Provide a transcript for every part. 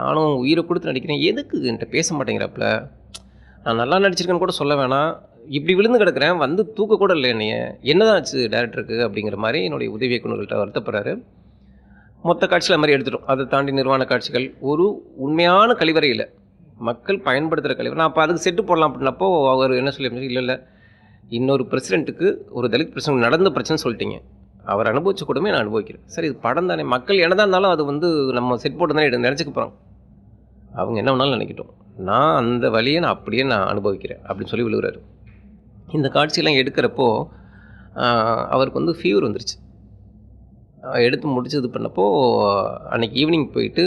நானும் உயிரை கொடுத்து நடிக்கிறேன், எதுக்கு என்கிட்ட பேச மாட்டேங்கிறாப்புல, நான் நல்லா நடிச்சிருக்கேன்னு கூட சொல்ல வேணாம், இப்படி விழுந்து கிடக்கிறேன், வந்து தூக்க கூட இல்லை என்னைய, என்னதான் ஆச்சு டேரக்டருக்கு அப்படிங்கிற மாதிரி என்னுடைய உதவி இயக்குநர்கள்ட்ட வருத்தப்படுறாரு. மொத்த காட்சியில் அது மாதிரி எடுத்துட்டோம். அதை தாண்டி நிர்வாண காட்சிகள், ஒரு உண்மையான கழிவறையில் மக்கள் பயன்படுத்துகிற கழிவறை. நான் அப்போ அதுக்கு செட்டு போடலாம் அப்படின்னப்போ அவர் என்ன சொல்லி, இல்லை இன்னொரு பிரசிடென்ட்டுக்கு ஒரு தலித் பிரசிடென்ட் நடந்த பிரச்சனை சொல்லிட்டீங்க, அவர் அனுபவிச்ச கூடமே நான் அனுபவிக்கிறேன். சரி இது படம் தானே, மக்கள் என்னதான் இருந்தாலும் அது வந்து நம்ம செட் போட்டு தானே நினச்சிக்க போகிறோம், அவங்க என்ன வேணாலும் நினைக்கட்டும், நான் அந்த வழியை நான் அப்படியே நான் அனுபவிக்கிறேன் அப்படின்னு சொல்லி விழுகிறாரு. இந்த காட்சியெல்லாம் எடுக்கிறப்போ அவருக்கு வந்து ஃபீவர் வந்துருச்சு. எடுத்து முடிச்சு இது பண்ணப்போ அன்றைக்கி ஈவினிங் போயிட்டு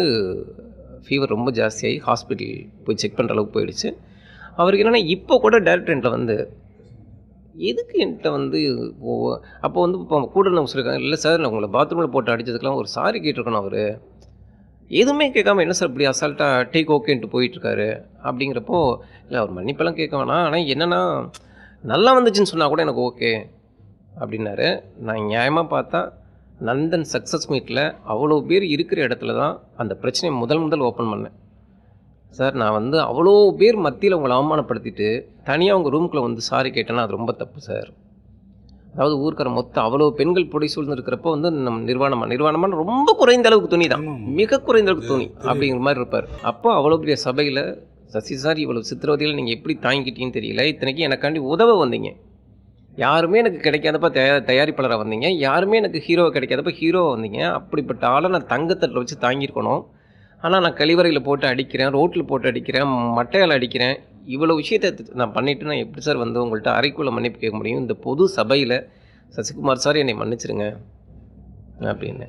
ஃபீவர் ரொம்ப ஜாஸ்தியாகி ஹாஸ்பிட்டல் போய் செக் பண்ணுற அளவுக்கு போயிடுச்சு. அவருக்கு என்னென்னா இப்போ கூட டேரக்டர் என்கிட்ட வந்து எதுக்கு என்கிட்ட வந்து அப்போ வந்து இப்போ கூட இருந்தவங்க சொல்லியிருக்காங்க, இல்லை சார் நான் உங்களை பாத்ரூமில் போட்டு அடித்ததுக்கெலாம் ஒரு சாரி கேட்டிருக்கணும், அவர் எதுவுமே கேட்காம என்ன சார் இப்படி அசால்ட்டாக டேக் ஓகேன்ட்டு போயிட்டுருக்காரு அப்படிங்கிறப்போ, இல்லை அவர் மன்னிப்பெல்லாம் கேட்க வேணாம், ஆனால் என்னென்னா நல்லா வந்துச்சுன்னு சொன்னால் கூட எனக்கு ஓகே அப்படின்னாரு. நான் நியாயமாக பார்த்தா நந்தன் சக்ஸஸ் மீட்டில் அவ்வளோ பேர் இருக்கிற இடத்துல தான் அந்த பிரச்சனையை முதல் ஓப்பன் பண்ணேன். சார் நான் வந்து அவ்வளோ பேர் மத்தியில் உங்களை அவமானப்படுத்திட்டு தனியாக உங்கள் ரூமுக்குள்ளே வந்து சாரி கேட்டேன்னா அது ரொம்ப தப்பு சார். அதாவது ஊருக்கார மொத்தம் அவ்வளோ பெண்கள் பொடி சூழ்ந்து இருக்கிறப்போ வந்து நம்ம நிர்வாணமான ரொம்ப குறைந்த அளவுக்கு துணி தான், மிக குறைந்த அளவுக்கு துணி அப்படிங்கிற மாதிரி இருப்பார். அப்போ அவ்வளோ பெரிய சபையில் சசி சார் இவ்வளோ சித்திரவதையில் நீங்கள் எப்படி தாங்கிக்கிட்டீங்கன்னு தெரியல, இத்தனைக்கு எனக்காண்டி உதவ வந்தீங்க, யாருமே எனக்கு கிடைக்காதப்ப தயாரிப்பாளராக வந்தீங்க, யாருமே எனக்கு ஹீரோவை கிடைக்காதப்ப ஹீரோவை வந்தீங்க, அப்படிப்பட்ட ஆளை நான் தங்கத்தட்டில் வச்சு தாங்கியிருக்கணும். ஆனால் நான் கழிவறையில் போட்டு அடிக்கிறேன், ரோட்டில் போட்டு அடிக்கிறேன், மட்டையால் அடிக்கிறேன், இவ்வளோ விஷயத்தை நான் பண்ணிவிட்டு நான் எப்படி சார் வந்து உங்கள்கிட்ட அறைக்குள்ளே மன்னிப்பு கேட்க முடியும், இந்த பொது சபையில் சசிகுமார் சார் என்னை மன்னிச்சிருங்க அப்படின்னு.